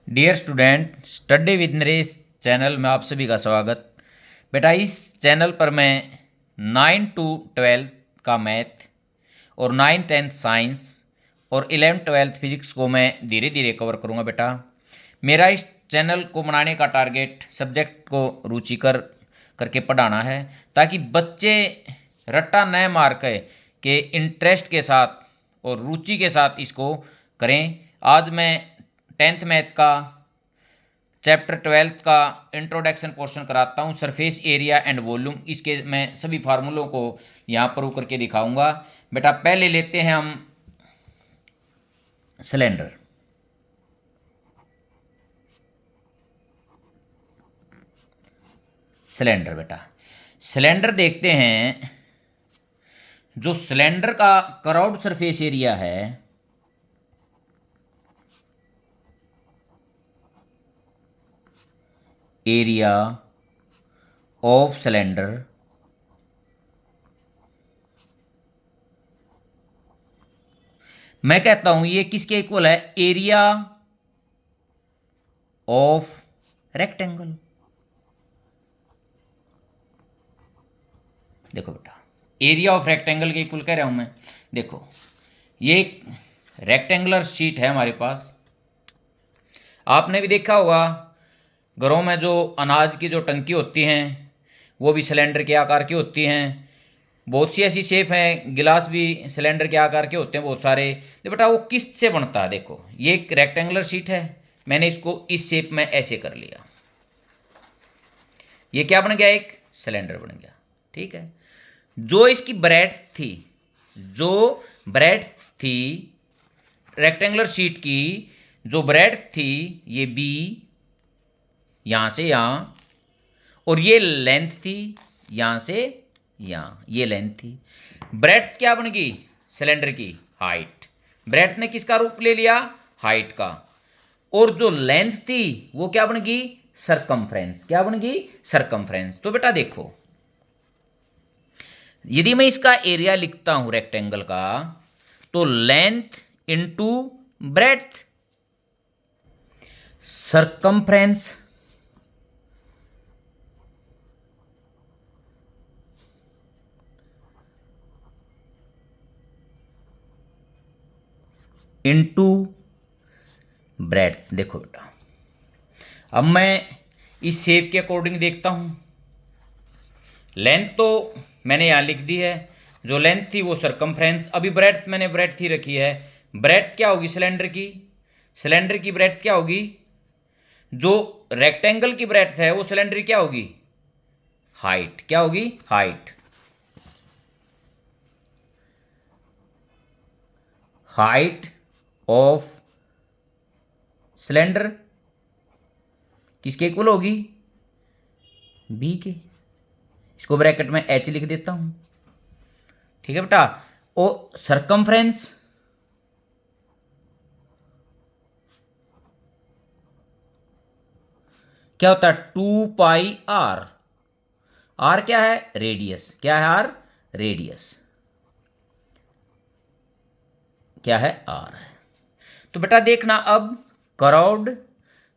Dear student, study with Naresh channel में आप सभी का स्वागत। बेटा, इस चैनल पर मैं 9 to 12 का मैथ और 9-10 साइंस और 11-12 फिजिक्स को मैं धीरे धीरे कवर करूँगा। बेटा, मेरा इस चैनल को बनाने का टारगेट सब्जेक्ट को रुचिकर करके पढ़ाना है, ताकि बच्चे रट्टा न मार के इंटरेस्ट के साथ और रुचि के साथ इसको करें। आज मैं 10th मैथ का चैप्टर 12 का इंट्रोडक्शन पोर्शन कराता हूँ, सरफेस एरिया एंड वॉल्यूम। इसके मैं सभी फार्मूलों को यहाँ प्रूव करके दिखाऊंगा। बेटा, पहले लेते हैं हम सिलेंडर। सिलेंडर बेटा, सिलेंडर देखते हैं। जो सिलेंडर का कराउड सरफेस एरिया है, एरिया ऑफ सिलेंडर मैं कहता हूं ये किसके इक्वल है? Area of rectangle. देखो बेटा, एरिया ऑफ रेक्टेंगल के इक्वल कह रहा हूं मैं। देखो, ये एक रेक्टेंगुलर शीट है हमारे पास। आपने भी देखा होगा, घरों में जो अनाज की जो टंकी होती हैं वो भी सिलेंडर के आकार की होती हैं। बहुत सी ऐसी शेप हैं, गिलास भी सिलेंडर के आकार के होते हैं बहुत सारे। तो बेटा, वो किस से बनता है? देखो, ये एक रेक्टेंगुलर शीट है, मैंने इसको इस शेप में ऐसे कर लिया, ये क्या बन गया? एक सिलेंडर बन गया। ठीक है। जो इसकी ब्रेड्थ थी, जो ब्रेड्थ थी रेक्टेंगुलर शीट की, जो ब्रेड्थ थी, ये बी यहां से यहां, और ये लेंथ थी यहां से यहां, ये लेंथ थी। ब्रेड्थ क्या बन गई? सिलेंडर की हाइट। ब्रेड्थ ने किसका रूप ले लिया? हाइट का। और जो लेंथ थी वो क्या बन गई? सरकमफ्रेंस। क्या बन गई? सरकमफ्रेंस। तो बेटा देखो, यदि मैं इसका एरिया लिखता हूं रेक्टेंगल का, तो length into breadth, circumference into breadth. देखो बेटा, अब मैं इस शेप के अकॉर्डिंग देखता हूं। लेंथ तो मैंने यहां लिख दी है, जो लेंथ थी वो सरकमफ्रेंस। अभी ब्रेड्थ मैंने ब्रेड्थ ही रखी है। ब्रेड्थ क्या होगी सिलेंडर की? सिलेंडर की ब्रेड्थ क्या होगी? जो रेक्टेंगल की ब्रेड्थ है वो सिलेंडर की क्या होगी? हाइट। क्या होगी? हाइट। हाइट ऑफ सिलेंडर किसके इक्वल होगी? बी के। इसको ब्रैकेट में एच लिख देता हूं। ठीक है बेटा। और सरकमफ्रेंस क्या होता है? 2 पाई आर। आर क्या है? रेडियस। क्या है? R radius. क्या है? आर। तो बेटा देखना, अब curved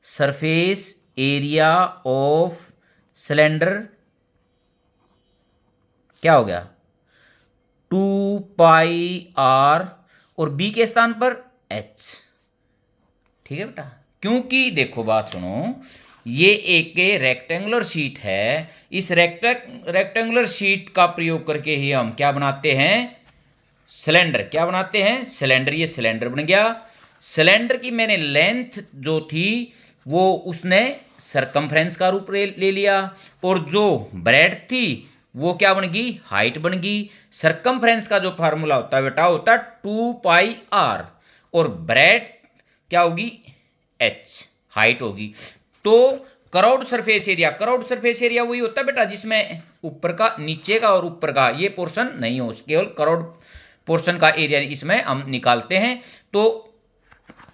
surface area of cylinder क्या हो गया? 2 पाई आर, और बी के स्थान पर एच। ठीक है बेटा, क्योंकि देखो बात सुनो, ये एक रेक्टेंगुलर शीट है। इस रेक्टेंगुलर शीट का प्रयोग करके ही हम क्या बनाते हैं? सिलेंडर। क्या बनाते हैं? सिलेंडर। ये सिलेंडर बन गया। सिलेंडर की मैंने लेंथ जो थी वो उसने सरकमफ्रेंस का रूप ले लिया, और जो ब्रेड्थ थी वो क्या बन गई? हाइट बन गई। सरकमफ्रेंस का जो फार्मूला होता है बेटा, होता है 2 पाई आर, और ब्रेड्थ क्या होगी? एच, हाइट होगी। तो crowd surface area, crowd surface area वही होता है बेटा जिसमें ऊपर का, नीचे का और ऊपर का ये पोर्शन नहीं हो, केवल कराउड पोर्शन का एरिया इसमें हम निकालते हैं। तो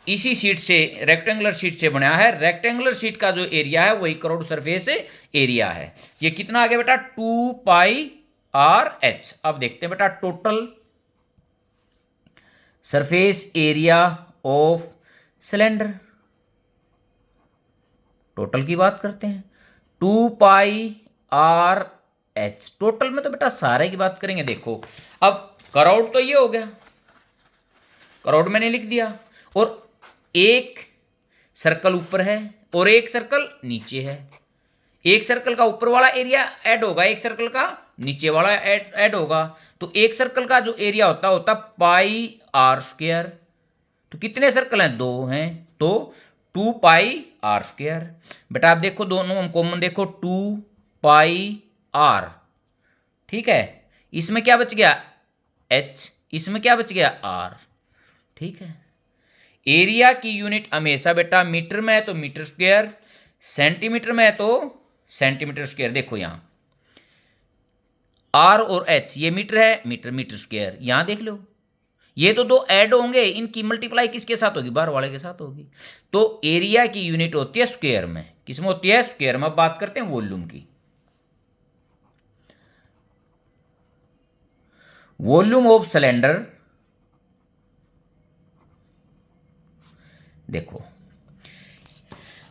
इसी शीट से, रेक्टेंगुलर शीट से बना है। रेक्टेंगुलर शीट का जो एरिया है वही कराउड सरफेस एरिया है। ये कितना आ गया बेटा? 2 पाई आर एच। अब देखते हैं बेटा, total surface area of cylinder total की बात करते हैं, 2πr/h। टोटल में तो बेटा सारे की बात करेंगे। देखो अब करोड़ तो ये हो गया, करोड़ मैंने लिख दिया, और एक सर्कल ऊपर है और एक सर्कल नीचे है। एक सर्कल का ऊपर वाला एरिया ऐड होगा, एक सर्कल का नीचे वाला ऐड होगा। तो एक सर्कल का जो एरिया होता πr²। तो कितने सर्कल हैं? 2 हैं, तो 2πr²। बेटा आप देखो दोनों हम कॉमन देखो, 2πr, ठीक है। इसमें क्या बच गया? h, इसमें क्या बच गया? r, ठीक है। एरिया की यूनिट हमेशा बेटा मीटर में है तो मीटर स्क्वायर, सेंटीमीटर में है तो सेंटीमीटर स्क्वायर। देखो यहां r और h, ये मीटर है, मीटर मीटर स्क्वायर। यहां देख लो ये तो दो ऐड होंगे, इनकी मल्टीप्लाई किसके साथ होगी? बाहर वाले के साथ होगी। तो एरिया की यूनिट होती है स्क्वायर में। किसमें होती है? स्क्वायर में। अब बात करते हैं वॉल्यूम की। वॉल्यूम ऑफ सिलेंडर, देखो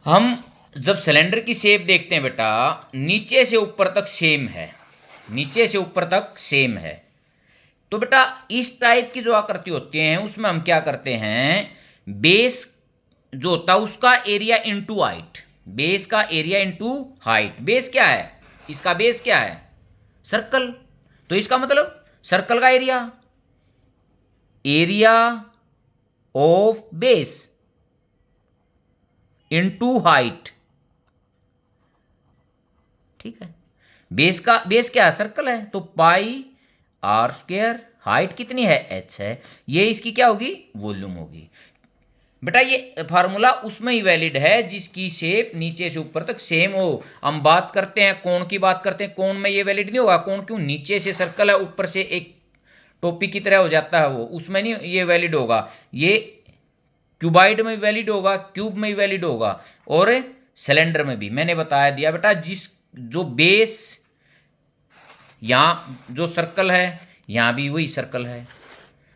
हम जब सिलेंडर की शेप देखते हैं बेटा, नीचे से ऊपर तक सेम है, नीचे से ऊपर तक सेम है। तो बेटा इस टाइप की जो आकृति होती हैं उसमें हम क्या करते हैं, बेस जो होता है उसका एरिया इंटू हाइट, बेस का एरिया इंटू हाइट। बेस क्या है? इसका बेस क्या है? सर्कल। तो इसका मतलब सर्कल का area, area of base into height, ठीक है। बेस का बेस क्या है? सर्कल है, तो πr²। हाइट कितनी है? h है। ये इसकी क्या होगी? वॉल्यूम होगी। बेटा ये फार्मूला उसमें ही वैलिड है जिसकी शेप नीचे से ऊपर तक सेम हो। हम बात करते हैं कोण की, बात करते हैं कोण में ये वैलिड नहीं होगा। कोण क्यों? नीचे से सर्कल है, ऊपर से एक टोपी की तरह हो जाता है, वो उसमें नहीं ये वैलिड होगा। ये क्यूबाइड में भी वैलिड होगा, क्यूब में भी वैलिड होगा, और सिलेंडर में भी। मैंने बताया दिया बेटा, जिस जो बेस यहाँ जो सर्कल है, यहाँ भी वही सर्कल है,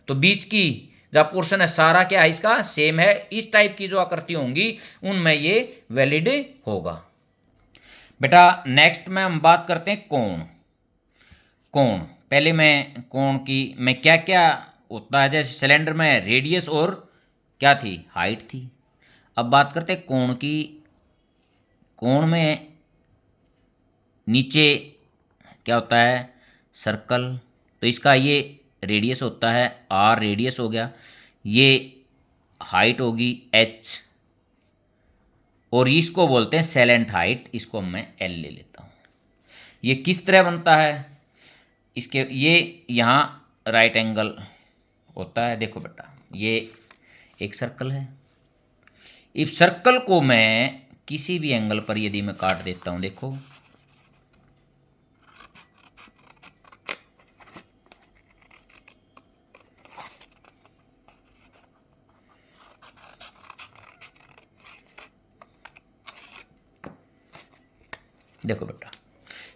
तो बीच की जो पोर्शन है सारा क्या है? इसका सेम है। इस टाइप की जो आकृति होंगी उनमें ये वैलिड होगा। बेटा नेक्स्ट में हम बात करते हैं कोण। कोण पहले मैं कोण की मैं क्या क्या होता है, जैसे सिलेंडर में रेडियस और क्या थी? हाइट थी। अब बात करते हैं कोण की। कोण में नीचे क्या होता है? सर्कल। तो इसका ये रेडियस होता है, r रेडियस हो गया, ये हाइट होगी h, और इसको बोलते हैं सेलेंट हाइट। इसको मैं l ले लेता हूँ। ये किस तरह बनता है? इसके ये यहाँ राइट एंगल होता है। देखो बेटा ये एक सर्कल है, इस सर्कल को मैं किसी भी एंगल पर यदि मैं काट देता हूँ, देखो देखो बेटा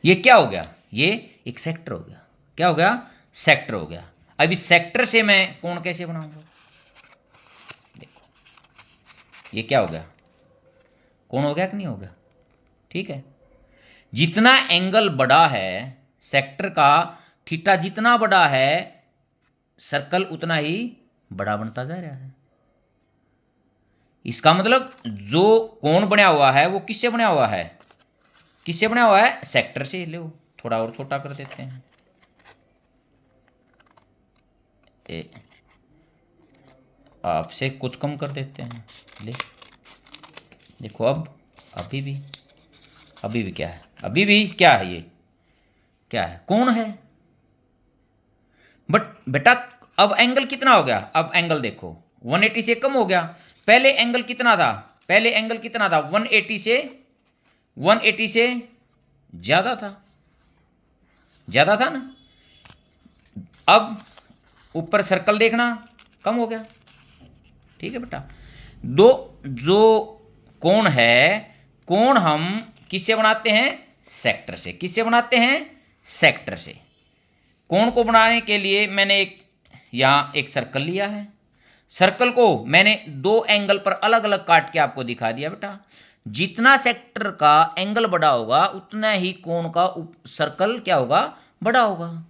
ये क्या हो गया? ये एक सेक्टर हो गया। क्या हो गया? सेक्टर हो गया। अब इस सेक्टर से मैं कोण कैसे बनाऊंगा? देखो ये क्या हो गया? कोण हो गया कि नहीं हो गया? ठीक है। जितना एंगल बड़ा है सेक्टर का, थीटा जितना बड़ा है सर्कल उतना ही बड़ा बनता जा रहा है। इसका मतलब जो कोण बना हुआ है वो किससे बना हुआ है? किससे बना हुआ है? सेक्टर से। लो थोड़ा और छोटा कर देते हैं, आपसे कुछ कम कर देते हैं। ले देखो अब अभी भी क्या है? अभी भी क्या है? ये क्या है? कोण है। बट बेटा अब एंगल कितना हो गया? अब एंगल देखो 180 से कम हो गया। पहले एंगल कितना था? पहले एंगल कितना था? 180 से ज्यादा था, ज्यादा था ना। अब ऊपर सर्कल देखना कम हो गया। ठीक है बेटा। दो जो कोण है, कोण हम किससे बनाते हैं? सेक्टर से। किससे बनाते हैं? सेक्टर से। कोण को बनाने के लिए मैंने यहाँ एक सर्कल लिया है। सर्कल को मैंने दो एंगल पर अलग अलग काट के आपको दिखा दिया बेटा। जितना सेक्टर का एंगल बड़ा होगा उतना ही कोण का सर्कल क्या होगा, बड़ा होगा।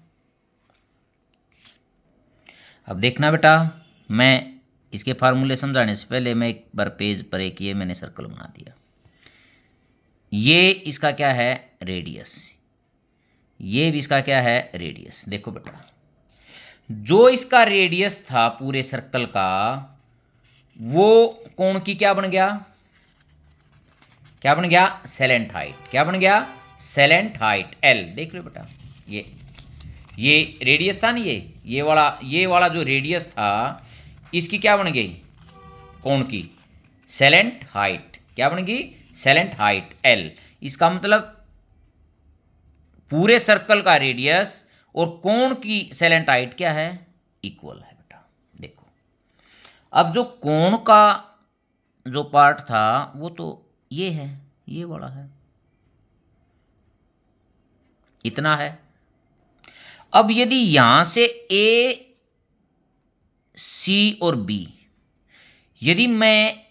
अब देखना बेटा, मैं इसके फार्मूले समझाने से पहले मैं एक बार पेज पर एक ये मैंने सर्कल बना दिया। ये इसका क्या है, रेडियस। ये भी इसका क्या है, रेडियस। देखो बेटा, जो इसका रेडियस था पूरे सर्कल का, वो कोण की क्या बन गया, क्या बन गया, सेलेंट हाइट। क्या बन गया, सेलेंट हाइट एल। देख लो बेटा, ये रेडियस था ना, ये वाला जो रेडियस था, इसकी क्या बन गई, कोण की सेलेंट हाइट। क्या बन गई, सेलेंट हाइट एल। इसका मतलब पूरे सर्कल का रेडियस और कोण की सेलेंट हाइट क्या है, इक्वल है बेटा। देखो, अब जो कोण का जो पार्ट था वो तो ये है, ये वाला है, इतना है। अब यदि यहां से ए, सी और बी, यदि मैं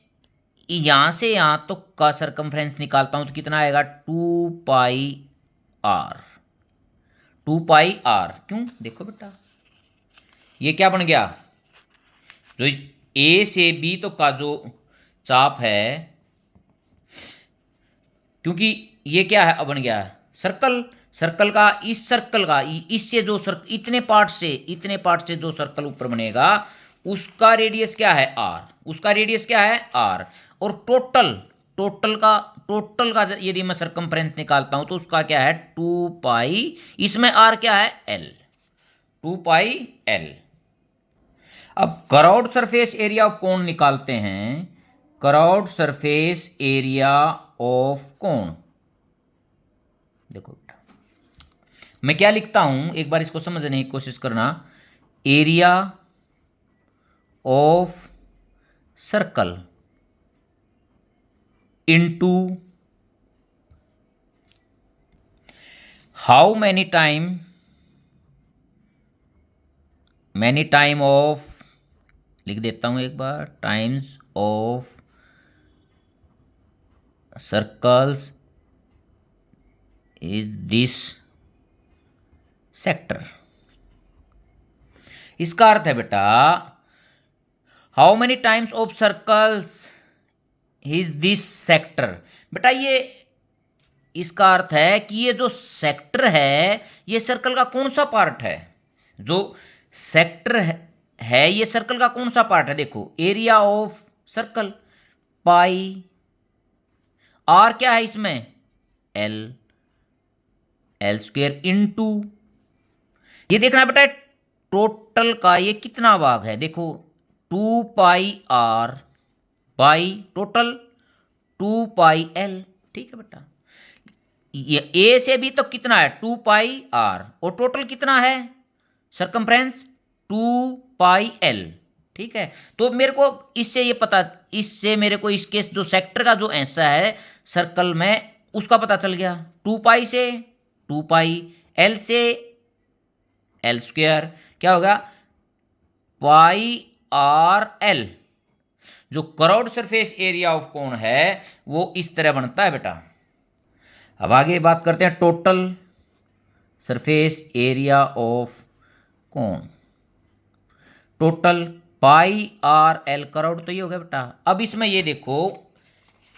यहां से यहां तो का सरकमफ्रेंस निकालता हूं तो कितना आएगा, 2πr। 2πr क्यों, देखो बेटा, ये क्या बन गया, जो ए से बी तो का जो चाप है, क्योंकि ये क्या है, अब बन गया है सर्कल। सर्कल का, इस सर्कल का इससे जो सर्कल, इतने पार्ट से जो सर्कल ऊपर बनेगा उसका रेडियस क्या है, आर। उसका रेडियस क्या है, आर। और टोटल का यदि मैं सरकमफ्रेंस निकालता हूं तो उसका क्या है, 2π। इसमें आर क्या है, एल। 2πl। अब करौड सरफेस एरिया ऑफ कोण निकालते हैं। करौड सरफेस एरिया ऑफ कोण, देखो बेटा, मैं क्या लिखता हूं, एक बार इसको समझने की कोशिश करना। Area of circle into how many time of, लिख देता हूं एक बार, times of circles is this sector. इसका अर्थ है बेटा, how many times of circles is this sector. बेटा ये इसका अर्थ है कि ये जो सेक्टर है ये सर्कल का कौन सा पार्ट है, जो सेक्टर है ये सर्कल का कौन सा पार्ट है। देखो, area of circle, pi, R क्या है इसमें, एल, एल स्क्वेयर इंटू, ये देखना बेटा टोटल का ये कितना भाग है। देखो 2πr बाई टोटल 2πl। ठीक है बेटा, ये ए से भी तो कितना है, 2πr, और टोटल कितना है सरकमफ्रेंस 2πl। ठीक है, तो मेरे को इससे मेरे को इसके जो सेक्टर का जो ऐसा है सर्कल में उसका पता चल गया। 2π से 2πl से एल स्क्वेयर क्या होगा, πrl। जो करौड सरफेस एरिया ऑफ कोण है वो इस तरह बनता है बेटा। अब आगे बात करते हैं टोटल सरफेस एरिया ऑफ कोण। टोटल πrl करौड तो ये हो गया बेटा। अब इसमें ये देखो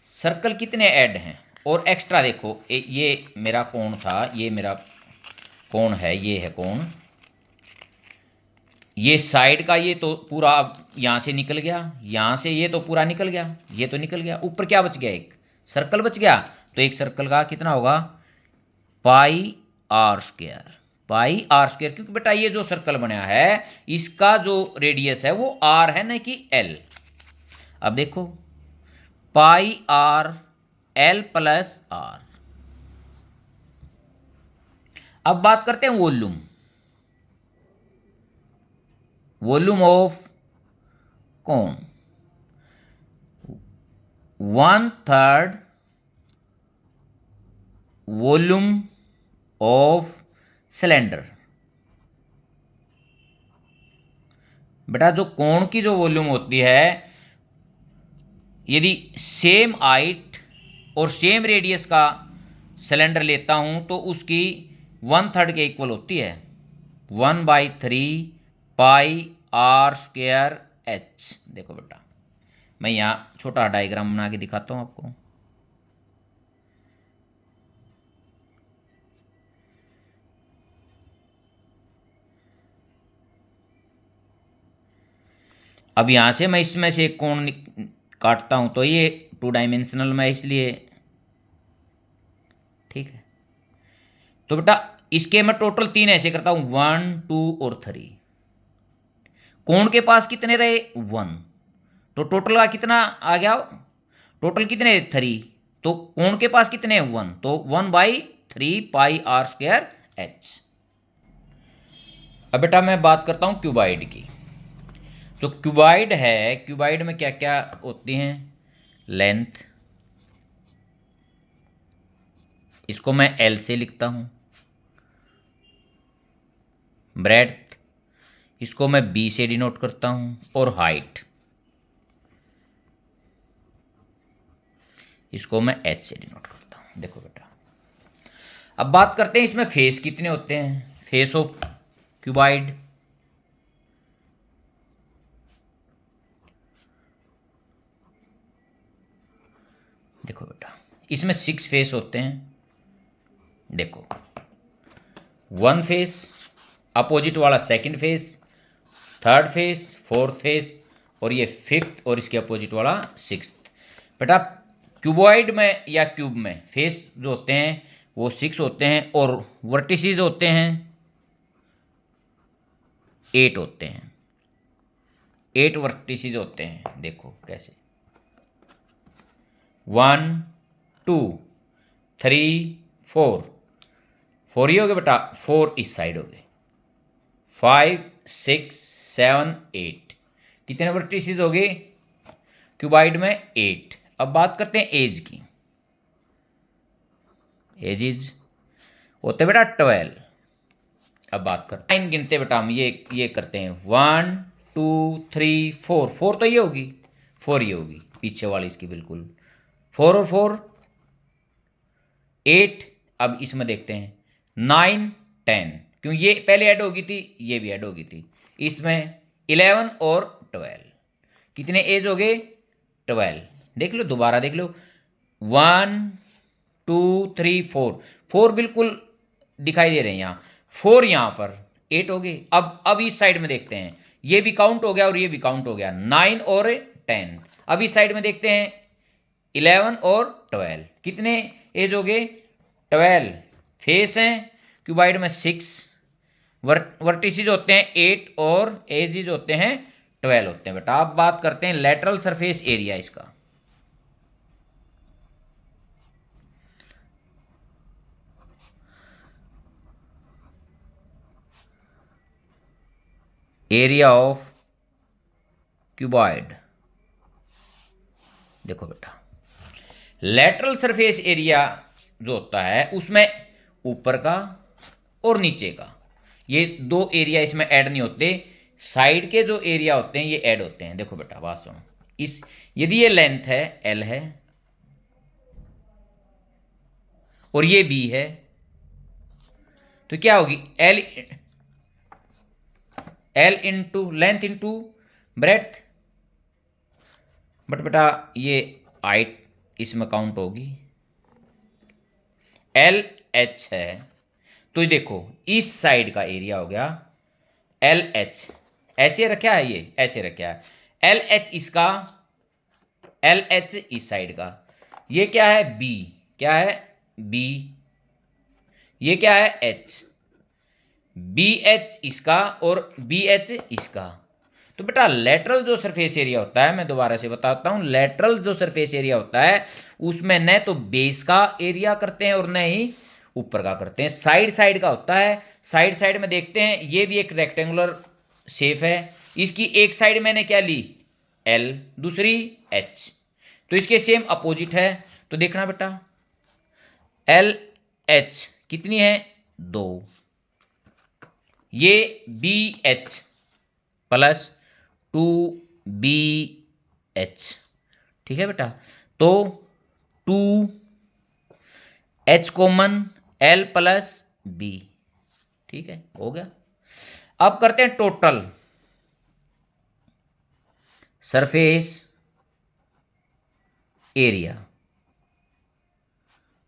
सर्कल कितने ऐड हैं और एक्स्ट्रा देखो, ये मेरा कोण था, ये मेरा कोण है, ये है कोण, ये साइड का ये तो पूरा अब यहाँ से निकल गया, यहाँ से ये तो पूरा निकल गया, ये तो निकल गया, ऊपर क्या बच गया, एक सर्कल बच गया। तो एक सर्कल का कितना होगा, πr स्क्वायर, πr स्क्वायर, क्योंकि बेटा ये जो सर्कल बना है इसका जो रेडियस है वो r है ना कि l। अब देखो πrl प्लस r। अब बात करते हैं वॉल्यूम, वॉल्यूम ऑफ कोण, 1/3 वॉल्यूम ऑफ सिलेंडर। बेटा जो कोण की जो वॉल्यूम होती है, यदि सेम हाइट और सेम रेडियस का सिलेंडर लेता हूं तो उसकी 1/3 के इक्वल होती है 1/3 पाई आर स्क्वायर एच। देखो बेटा, मैं यहाँ छोटा डायग्राम बना के दिखाता हूँ आपको। अब यहाँ से मैं इसमें से एक कोण काटता हूँ तो ये 2 डायमेंशनल में, इसलिए ठीक है। तो बेटा इसके मैं टोटल 3 ऐसे करता हूँ 1 2 और 3। कोण के पास कितने रहे 1, तो टोटल का कितना आ गया, टोटल कितने 3, तो कोण के पास कितने 1, तो 1/3 पाई आर स्क्वायर एच। अब बेटा मैं बात करता हूँ क्यूबाइड की। जो क्यूबाइड है, क्यूबाइड में क्या क्या होती हैं, लेंथ, इसको मैं एल से लिखता हूँ, ब्रेड्थ इसको मैं बी से डिनोट करता हूँ, और हाइट इसको मैं एच से डिनोट करता हूँ। देखो बेटा, अब बात करते हैं इसमें फेस कितने होते हैं, फेस ऑफ क्यूबाइड। देखो बेटा इसमें 6 फेस होते हैं। देखो 1 फेस, अपोजिट वाला 2nd face, 3rd face, 4th face, और ये 5th, और इसके अपोजिट वाला 6th। बेटा क्यूबॉइड में या क्यूब में फेस जो होते हैं वो 6 होते हैं, और वर्टिसेस होते हैं 8 होते हैं। 8 वर्टिसेस होते हैं। देखो कैसे, 1 2 3 4, 4 ही हो गए बेटा, 4 इस साइड हो गए, 5 6 7 8, कितने वर्टिसेस हो गए क्यूबाइड में 8। अब बात करते हैं एज की। एज इज होते बेटा 12। अब बात करते हैं 9 गिनते बेटा हम, ये करते हैं 1 2 3 4, 4 तो ये होगी, 4 ये होगी पीछे वाली इसकी बिल्कुल, 4 और 4 8। अब इसमें देखते हैं 9 10, क्यों ये पहले ऐड होगी थी, ये भी ऐड होगी थी, इसमें 11 और 12, कितने एज हो गए 12। देख लो, दोबारा देख लो, 1 2 3 4, 4 बिल्कुल दिखाई दे रहे हैं यहाँ, 4 यहाँ पर 8 हो गए। अब इस साइड में देखते हैं, ये भी काउंट हो गया और ये भी काउंट हो गया, 9 और 10। अब इस साइड में देखते हैं 11 और 12, कितने एज हो गए 12। फेस हैं क्यूबाइड में 6, वर्टिसेस होते हैं 8, और एजेस होते हैं 12 होते हैं बेटा। अब बात करते हैं लेटरल सरफेस एरिया, इसका एरिया ऑफ क्यूबॉइड। देखो बेटा लेटरल सरफेस एरिया जो होता है उसमें ऊपर का और नीचे का, ये 2 एरिया इसमें ऐड नहीं होते, साइड के जो एरिया होते हैं ये ऐड होते हैं। देखो बेटा बात सुनो, इस यदि ये लेंथ है एल है और ये बी है, तो क्या होगी L into length into breadth. But बेटा ये हाइट इसमें काउंट होगी, एल एच है, तो ये देखो इस साइड का एरिया हो गया एल एच, ऐसे रखा है, ये ऐसे रखा है एल एच, इसका एल एच इस साइड का, ये क्या है बी, क्या है बी, ये क्या है एच, बी एच इसका और बी एच इसका। तो बेटा लेटरल जो सरफेस एरिया होता है, मैं दोबारा से बताता हूं, लेटरल जो सरफेस एरिया होता है उसमें न तो बेस का एरिया करते हैं और न ही ऊपर का करते हैं, साइड साइड का होता है। साइड साइड में देखते हैं, ये भी एक रेक्टेंगुलर शेप है, इसकी एक साइड मैंने क्या ली एल, दूसरी एच, तो इसके सेम अपोजिट है। तो देखना बेटा एल एच कितनी है 2, ये B H plus 2 B H, ठीक है बेटा। तो 2 H common, L plus B, ठीक है, हो गया। अब करते हैं total surface area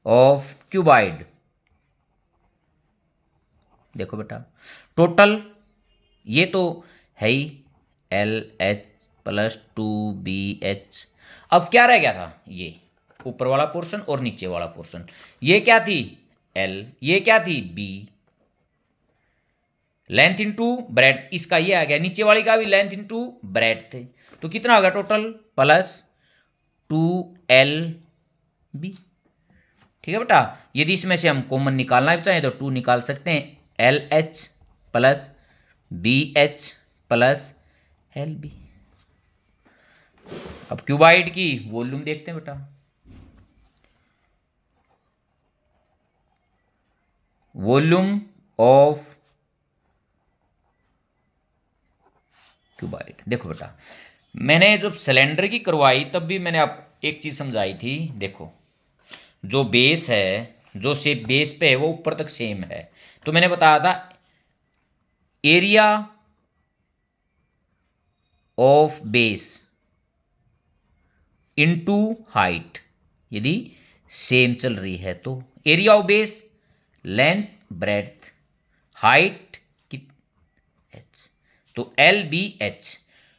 of cuboid. देखो बेटा, टोटल ये तो है ही एल एच प्लस 2BH। अब क्या रह गया था, ये ऊपर वाला पोर्शन और नीचे वाला पोर्शन। ये क्या थी, एल, ये क्या थी, बी। लेंथ इंटू ब्रेड, इसका ये आ गया, नीचे वाली का भी लेंथ इंटू ब्रेड थे, तो कितना होगा टोटल, प्लस 2LB। ठीक है बेटा, यदि इसमें से हम कॉमन निकालना भी चाहें तो 2 निकाल सकते हैं, LH plus BH plus LB। अब क्यूबाइड की वॉल्यूम देखते हैं बेटा। वॉल्यूम ऑफ क्यूबाइड, देखो बेटा, मैंने जब सिलेंडर की करवाई तब भी मैंने आप एक चीज समझाई थी। देखो, जो बेस है, जो शेप बेस पे है वो ऊपर तक सेम है, तो मैंने बताया था area of base into height, यदि सेम चल रही है तो area of base, length, breadth, height की एच, तो LBH।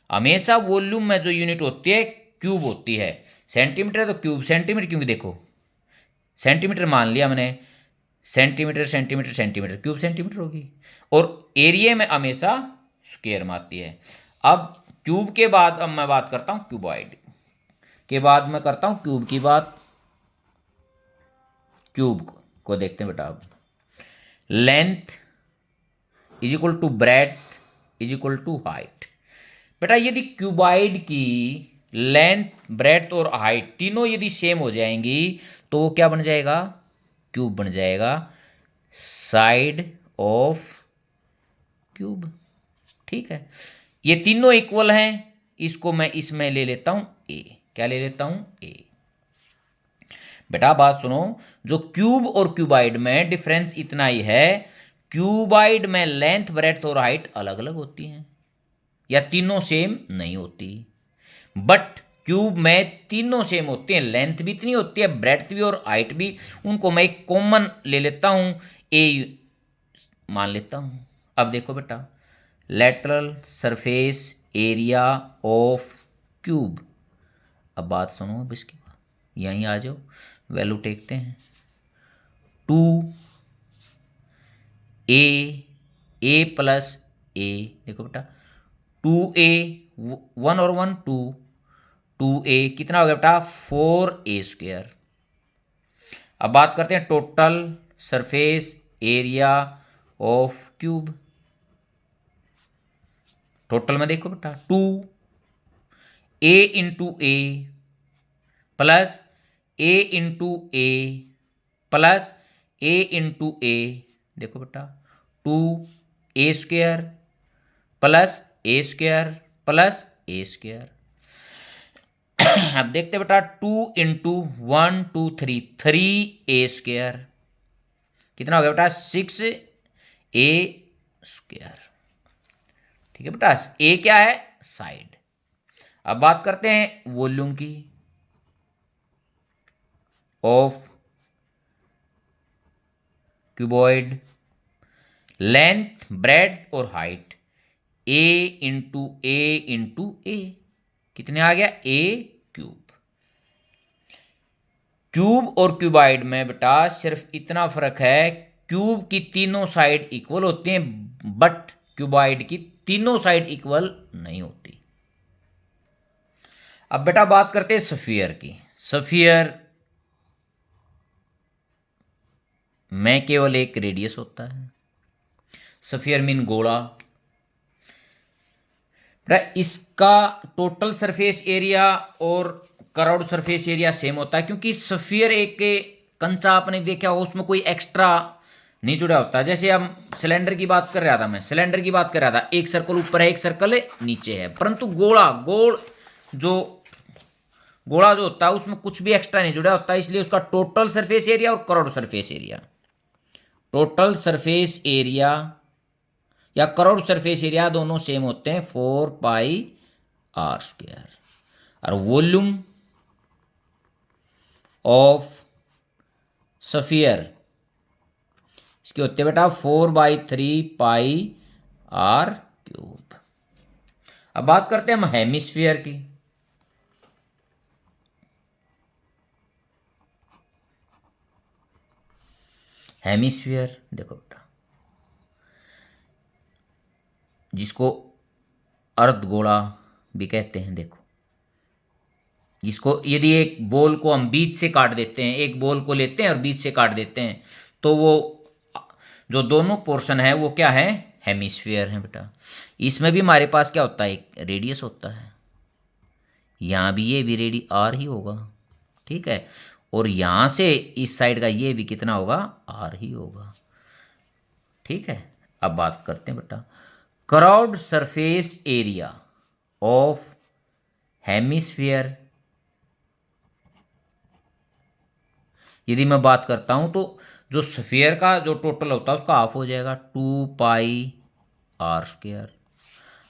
हमेशा वॉल्यूम में जो यूनिट होती है क्यूब होती है, सेंटीमीटर है तो क्यूब सेंटीमीटर, क्योंकि देखो सेंटीमीटर मान लिया मैंने, centimetre centimetre centimetre, cube centimetre होगी, और एरिया में हमेशा स्क्वायर में आती है। अब क्यूब के बाद अब मैं बात करता हूं क्यूबॉइड के बाद मैं करता हूं क्यूब की बात। क्यूब को देखते हैं बेटा। अब length is equal to breadth is equal to height. बेटा यदि क्यूबॉइड की लेंथ, ब्रेड्थ और हाइट तीनों यदि सेम हो जाएंगी तो वो क्या बन जाएगा, क्यूब बन जाएगा, साइड ऑफ क्यूब। ठीक है, ये तीनों इक्वल हैं, इसको मैं इसमें ले लेता हूं ए। क्या ले लेता हूं, ए। बेटा बात सुनो, जो क्यूब और क्यूबाइड में डिफरेंस इतना ही है, क्यूबाइड में लेंथ, ब्रेड्थ और हाइट अलग अलग होती हैं या तीनों सेम नहीं होती, बट क्यूब में तीनों सेम होते हैं, लेंथ भी इतनी होती है, ब्रेड्थ भी और हाइट भी। उनको मैं एक कॉमन ले लेता हूं, ए मान लेता हूं। अब देखो बेटा, lateral surface area of cube. अब बात सुनो, अब इसकी यहीं आ जाओ, वैल्यू टेकते हैं। 2A प्लस ए, देखो बेटा 2A, 1 और 1 2, 2A कितना हो गया बेटा, 4A²। अब बात करते हैं total surface area of cube. Total में देखो बेटा, 2A into A plus A into A plus A into A, देखो बेटा 2A² plus A² plus A²। अब देखते बेटा, 2 इंटू 1 2 3, 3A², कितना हो गया बेटा, 6A²। ठीक है बेटा, ए क्या है, साइड। अब बात करते हैं वॉल्यूम की ऑफ क्यूबॉइड। लेंथ, ब्रेड्थ और हाइट, ए इंटू ए, कितने आ गया, A³ क्यूब और क्यूबाइड में बेटा सिर्फ इतना फर्क है, क्यूब की तीनों साइड इक्वल होती हैं, बट क्यूबाइड की तीनों साइड इक्वल नहीं होती। अब बेटा बात करते हैं स्फीयर की। स्फीयर में केवल एक रेडियस होता है, स्फीयर मीन गोला। इसका टोटल सरफेस एरिया और कर्व्ड सरफेस एरिया सेम होता है, क्योंकि स्फीयर एक कंचा आपने देखा हो, उसमें कोई एक्स्ट्रा नहीं जुड़ा होता। जैसे हम सिलेंडर की बात कर रहा था, मैं सिलेंडर की बात कर रहा था, एक सर्कल ऊपर है एक सर्कल नीचे है, परंतु गोला, गोल जो गोला जो होता है उसमें कुछ भी एक्स्ट्रा नहीं जुड़ा होता है, इसलिए उसका टोटल सरफेस एरिया और crore surface area, total surface area या करोड़ सरफेस एरिया दोनों सेम होते हैं 4πr²। और वॉल्यूम ऑफ स्फीयर इसके होते हैं बेटा 4/3πr³। अब बात करते हैं हम हेमिस्फीयर की। हेमिस्फीयर देखो बेटा, जिसको अर्धगोला भी कहते हैं, देखो जिसको यदि एक बॉल को हम बीच से काट देते हैं, एक बॉल को लेते हैं और बीच से काट देते हैं, तो वो जो दोनों पोर्शन है वो क्या है, हेमिस्फीयर है बेटा। इसमें भी हमारे पास क्या होता है, एक रेडियस होता है, यहाँ भी ये भी रेडी आर ही होगा, ठीक है, और यहाँ से इस साइड का ये भी कितना होगा, आर ही होगा, ठीक है। अब बात करते हैं बेटा crowd surface area of hemisphere. यदि मैं बात करता हूँ तो जो स्फीयर का जो टोटल होता है उसका हाफ हो जाएगा 2πr²।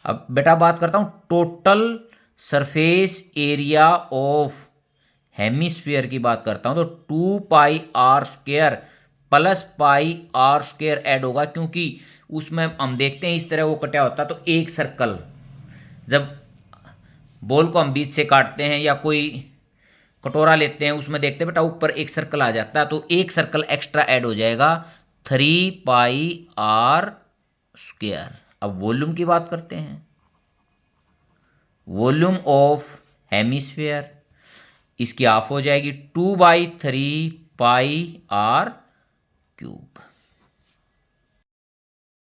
अब बेटा बात करता हूँ total surface area of hemisphere की बात करता हूँ, तो 2πr² प्लस πr² ऐड होगा, क्योंकि उसमें हम देखते हैं इस तरह वो कटा होता है, तो एक सर्कल जब बॉल को हम बीच से काटते हैं या कोई कटोरा लेते हैं उसमें देखते हैं बेटा ऊपर एक सर्कल आ जाता है, तो एक सर्कल एक्स्ट्रा ऐड हो जाएगा 3πr²। अब वॉल्यूम की बात करते हैं, वॉल्यूम ऑफ हेमिस्फीयर इसकी हाफ हो जाएगी 2/3πr³।